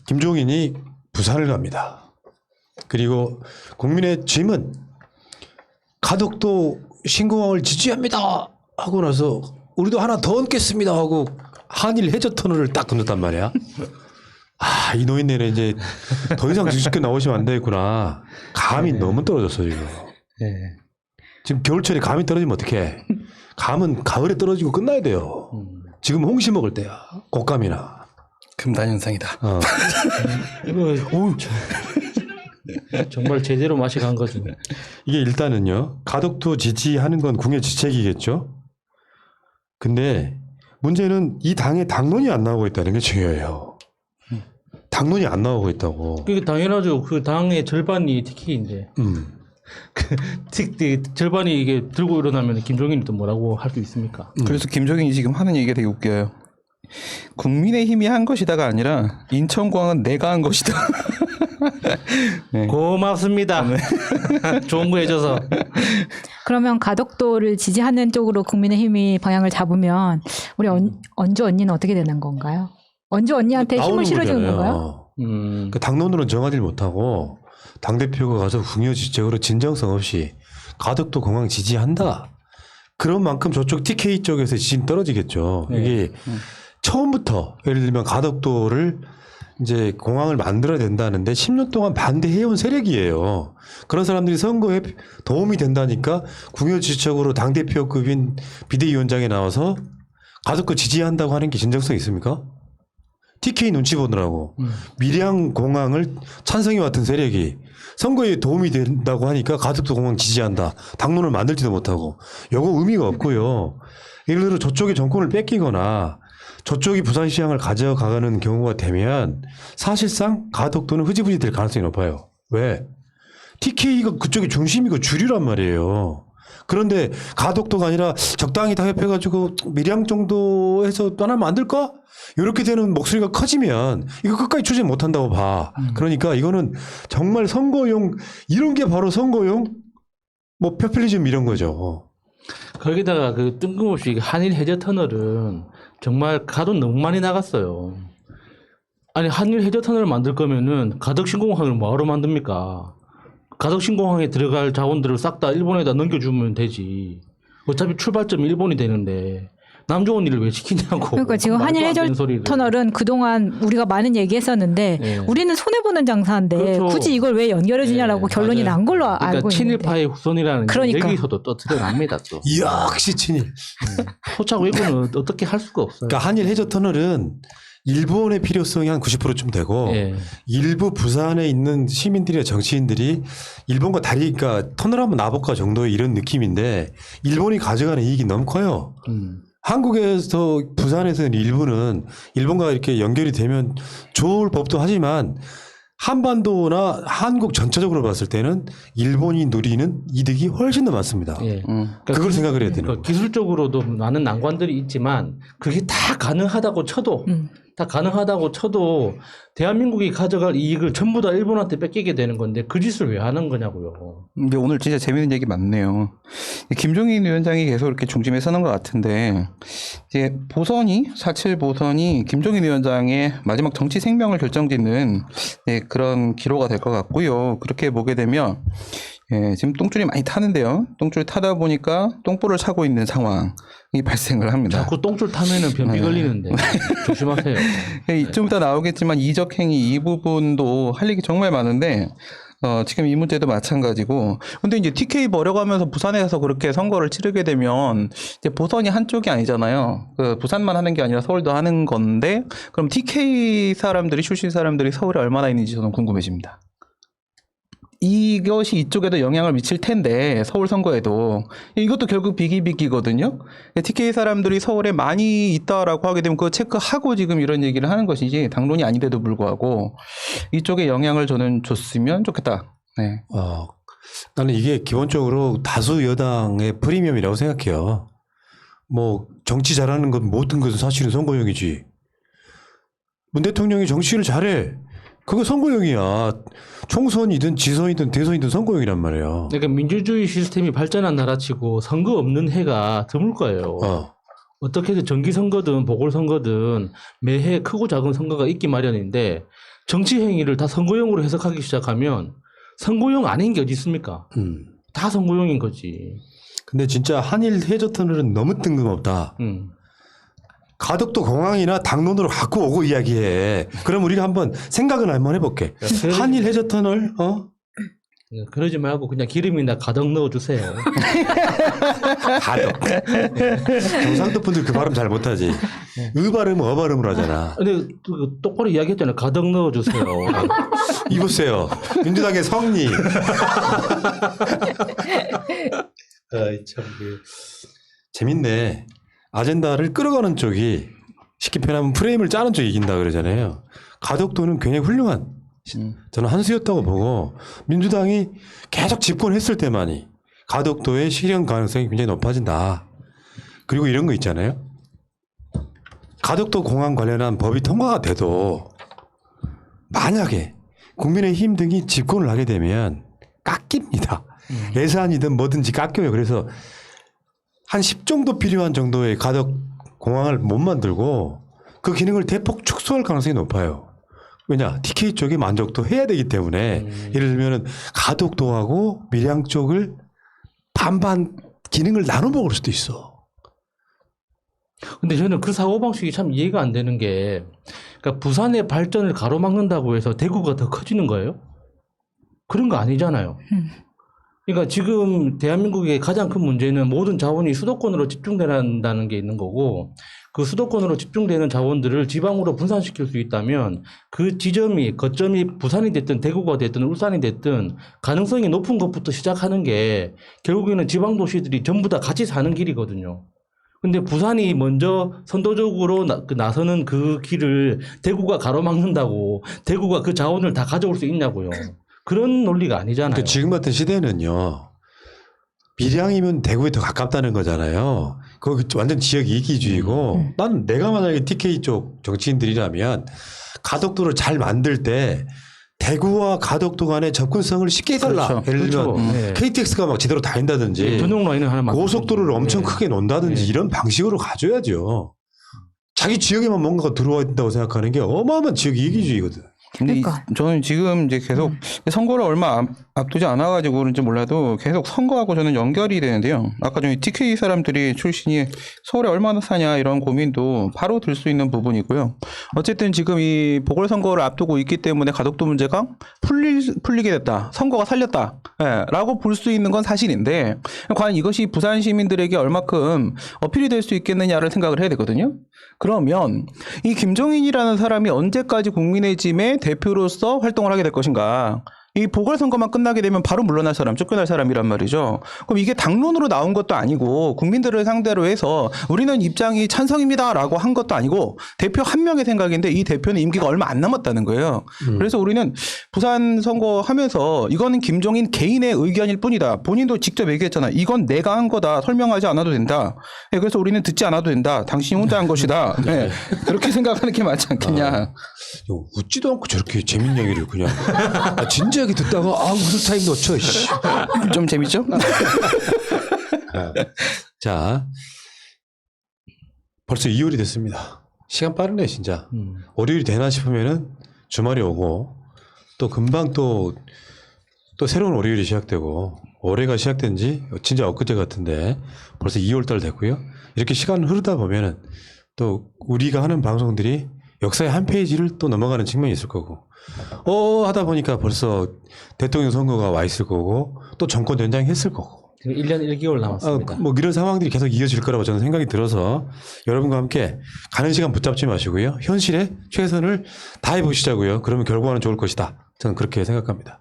김종인이 부산을 갑니다. 그리고 국민의 짐은 가덕도 신공항을 지지합니다 하고 나서 우리도 하나 더 얹겠습니다 하고 한일 해저 터널을 딱 건넜단 말이야. 아, 이 노인네는 이제 더 이상 정치권 나오시면 안 되겠구나. 감이 너무 떨어졌어 지금. 지금 겨울철에 감이 떨어지면 어떡해. 감은 가을에 떨어지고 끝나야 돼요. 지금 홍시 먹을 때야. 곶감이나. 금단현상이다. 이거 정말 제대로 맛이 간 거죠. 이게 일단은요. 가덕도 지지하는 건 국회 지책이겠죠. 근데 문제는 이 당에 당론이 안 나오고 있다는 게 중요해요. 당론이 안 나오고 있다고. 그게 당연하죠. 그 당의 절반이 TK인데. 절반이 이게 들고 일어나면 김종인이 또 뭐라고 할 수 있습니까? 그래서 김종인이 지금 하는 얘기가 되게 웃겨요. 국민의힘이 한 것이다가 아니라 인천공항은 내가 한 것이다. 네. 고맙습니다. 좋은 거 해줘서. 그러면 가덕도를 지지하는 쪽으로 국민의힘이 방향을 잡으면 우리 언주 언니는 어떻게 되는 건가요? 언주 언니한테 힘을 나오는 실어주는 거잖아요. 건가요? 그 당론으로는 정하지 못하고 당대표가 가서 궁여지책으로 진정성 없이 가덕도 공항 지지한다. 그런 만큼 저쪽 TK 쪽에서 지지는 떨어지겠죠. 네. 이게 처음부터 예를 들면 가덕도를 이제 공항을 만들어야 된다는데 10년 동안 반대해온 세력이에요. 그런 사람들이 선거에 도움이 된다니까 궁여지책으로 당대표급인 비대위원장에 나와서 가덕도 지지한다고 하는 게 진정성 있습니까? TK 눈치 보느라고 밀양 공항을 찬성해 왔던 세력이 선거에 도움이 된다고 하니까 가덕도 공항 지지한다. 당론을 만들지도 못하고. 요거 의미가 없고요. 예를 들어 저쪽에 정권을 뺏기거나 저쪽이 부산시장을 가져가는 경우가 되면 사실상 가덕도는 흐지부지 될 가능성이 높아요. 왜? TK가 그쪽이 중심이고 주류란 말이에요. 그런데 가덕도가 아니라 적당히 타협해가지고 밀양 정도에서 떠나면 안 될까? 이렇게 되는 목소리가 커지면 이거 끝까지 추진 못한다고 봐. 그러니까 이거는 정말 선거용, 이런 게 바로 선거용 뭐 포퓰리즘 이런 거죠. 거기다가 그 뜬금없이 한일 해저 터널은 정말 가돈 너무 많이 나갔어요. 아니 한일 해저 터널을 만들 거면은 가덕신공항을 뭐하러 만듭니까? 가덕신공항에 들어갈 자원들을 싹 다 일본에다 넘겨주면 되지. 어차피 출발점이 일본이 되는데 남 좋은 일을 왜 시키냐고. 그러니까 지금 한일 해저 터널은 그동안 우리가 많은 얘기했었는데 네. 우리는 손해보는 장사인데 그렇죠. 굳이 이걸 왜 연결해주냐라고 네, 결론이 맞아요. 난 걸로 그러니까 알고 있는데. 친일파의 후손이라는 게 그러니까. 여기서도 떠들어납니다 또. 역시 친일. 토착 외교는 어떻게 할 수가 없어요. 그러니까 한일 해저 터널은 일본의 필요성이 한 90%쯤 되고 예. 일부 부산에 있는 시민들이나 정치인들이 일본과 다리, 그러니까 터널 한번 놔볼까 정도의 이런 느낌인데 일본이 가져가는 이익이 너무 커요. 한국에서 부산에서는 일부는 일본과 이렇게 연결이 되면 좋을 법도 하지만 한반도나 한국 전체적으로 봤을 때는 일본이 누리는 이득이 훨씬 더 많습니다. 예. 그걸 생각을 해야 되는 거예요. 기술적으로도 많은 난관들이 있지만 그게 다 가능하다고 쳐도 대한민국이 가져갈 이익을 전부 다 일본한테 뺏기게 되는 건데 그 짓을 왜 하는 거냐고요. 근데 오늘 진짜 재밌는 얘기 많네요. 김종인 위원장이 계속 이렇게 중심에 서는 것 같은데 이제 보선이 4.7 보선이 김종인 위원장의 마지막 정치 생명을 결정짓는 그런 기로가 될 것 같고요. 그렇게 보게 되면 지금 똥줄이 많이 타는데요. 똥줄 타다 보니까 똥볼을 차고 있는 상황이 발생을 합니다. 자꾸 똥줄 타면은 변비 걸리는데 조심하세요. 좀 이따 나오겠지만 이적 행위 이 부분도 할 얘기 정말 많은데 지금 이 문제도 마찬가지고. 근데 이제 TK 버려가면서 부산에서 그렇게 선거를 치르게 되면 이제 보선이 한쪽이 아니잖아요. 그 부산만 하는 게 아니라 서울도 하는 건데 그럼 TK 사람들이 출신 사람들이 서울에 얼마나 있는지 저는 궁금해집니다. 이것이 이쪽에도 영향을 미칠 텐데 서울 선거에도 이것도 결국 비기비기거든요. TK 사람들이 서울에 많이 있다라고 하게 되면 그거 체크하고 지금 이런 얘기를 하는 것이지 당론이 아닌데도 불구하고 이쪽에 영향을 저는 줬으면 좋겠다. 네. 나는 이게 기본적으로 다수 여당의 프리미엄이라고 생각해요. 뭐 정치 잘하는 건 모든 것은 사실은 선거용이지. 문 대통령이 정치를 잘해. 그거 선거용이야. 총선이든 지선이든 대선이든 선거용이란 말이에요. 그러니까 민주주의 시스템이 발전한 나라치고 선거 없는 해가 드물 거예요. 어떻게든 정기선거든 보궐선거든 매해 크고 작은 선거가 있기 마련인데 정치 행위를 다 선거용으로 해석하기 시작하면 선거용 아닌 게 어디 있습니까? 다 선거용인 거지. 근데 진짜 한일 해저 터널은 너무 뜬금없다. 가덕도 공항이나 당론으로 갖고 오고 이야기해. 그럼 우리가 한번 생각을 한번 해볼게. 한일 해저 터널, 그러지 말고 그냥 기름이나 가덕 넣어주세요. 가덕. 경상도 분들 그 발음 잘 못하지. 의 발음, 어 발음으로 하잖아. 근데 똑바로 이야기했잖아요. 가덕 넣어주세요. 이보세요. 민주당의 성리. 참 재밌네. 아젠다를 끌어가는 쪽이 쉽게 표현하면 프레임을 짜는 쪽이 이긴다 그러잖아요. 가덕도는 굉장히 훌륭한 저는 한 수였다고 보고 민주당이 계속 집권했을 때만이 가덕도의 실현 가능성이 굉장히 높아진다. 그리고 이런 거 있잖아요. 가덕도 공항 관련한 법이 통과가 돼도 만약에 국민의힘 등이 집권을 하게 되면 깎입니다. 예산이든 뭐든지 깎여요. 그래서 한 10 정도 필요한 정도의 가덕 공항을 못 만들고 그 기능을 대폭 축소할 가능성이 높아요. 왜냐? TK 쪽이 만족도 해야 되기 때문에 예를 들면 가덕도하고 밀양 쪽을 반반 기능을 나눠 먹을 수도 있어. 근데 저는 그 사고방식이 참 이해가 안 되는 게, 그러니까 부산의 발전을 가로막는다고 해서 대구가 더 커지는 거예요? 그런 거 아니잖아요. 그러니까 지금 대한민국의 가장 큰 문제는 모든 자원이 수도권으로 집중된다는 게 있는 거고, 그 수도권으로 집중되는 자원들을 지방으로 분산시킬 수 있다면 그 지점이 거점이 부산이 됐든 대구가 됐든 울산이 됐든 가능성이 높은 것부터 시작하는 게 결국에는 지방 도시들이 전부 다 같이 사는 길이거든요. 근데 부산이 먼저 선도적으로 나서는 그 길을 대구가 가로막는다고 대구가 그 자원을 다 가져올 수 있냐고요. 그런 논리가 아니잖아요. 그러니까 지금 같은 시대는요. 밀양이면 대구에 더 가깝다는 거잖아요. 그거 완전 지역 이기주의고 난 내가 만약에 TK 쪽 정치인들이라면 가덕도를 잘 만들 때 대구와 가덕도 간의 접근성을 쉽게 해달라. 그렇죠. 예를 들면 그렇죠. 네. KTX가 막 제대로 다닌다든지 전용 라인을 하나 고속도로를 엄청 크게 놓는다든지 이런 방식으로 가져야죠. 자기 지역에만 뭔가가 들어와 있다고 생각하는 게 어마어마한 지역 이기주의거든. 근데 그러니까. 저는 지금 이제 계속 선거를 얼마 앞두지 않아가지고 그런지 몰라도 계속 선거하고 저는 연결이 되는데요. 아까 전에 TK 사람들이 출신이 서울에 얼마나 사냐 이런 고민도 바로 들 수 있는 부분이고요. 어쨌든 지금 이 보궐선거를 앞두고 있기 때문에 가덕도 문제가 풀리게 됐다. 선거가 살렸다. 라고 볼 수 있는 건 사실인데 과연 이것이 부산 시민들에게 얼마큼 어필이 될 수 있겠느냐를 생각을 해야 되거든요. 그러면 이 김종인이라는 사람이 언제까지 국민의힘의 대표로서 활동을 하게 될 것인가? 이 보궐선거만 끝나게 되면 바로 물러날 사람, 쫓겨날 사람이란 말이죠. 그럼 이게 당론으로 나온 것도 아니고 국민들을 상대로 해서 우리는 입장이 찬성입니다라고 한 것도 아니고 대표 한 명의 생각인데 이 대표는 임기가 얼마 안 남았다는 거예요. 그래서 우리는 부산 선거하면서 이거는 김종인 개인의 의견일 뿐이다. 본인도 직접 얘기했잖아. 이건 내가 한 거다. 설명하지 않아도 된다. 그래서 우리는 듣지 않아도 된다. 당신이 혼자 한 것이다. 네. 그렇게 생각하는 게 맞지 않겠냐. 웃지도 않고 저렇게 재밌는 얘기를 그냥 진지하게 듣다가 무슨 타임 놓쳐. 좀 재밌죠? 자, 벌써 2월이 됐습니다. 시간 빠르네 진짜. 월요일이 되나 싶으면은 주말이 오고 또 금방 또 새로운 월요일이 시작되고 올해가 시작된 지 진짜 엊그제 같은데 벌써 2월달 됐고요. 이렇게 시간 흐르다 보면은 또 우리가 하는 방송들이 역사의 한 페이지를 또 넘어가는 측면이 있을 거고 하다 보니까 벌써 대통령 선거가 와 있을 거고 또 정권 연장했을 거고 지금 1년 1개월 남았습니다. 뭐 이런 상황들이 계속 이어질 거라고 저는 생각이 들어서 여러분과 함께 가는 시간 붙잡지 마시고요. 현실에 최선을 다해 보시자고요. 그러면 결과는 좋을 것이다. 저는 그렇게 생각합니다.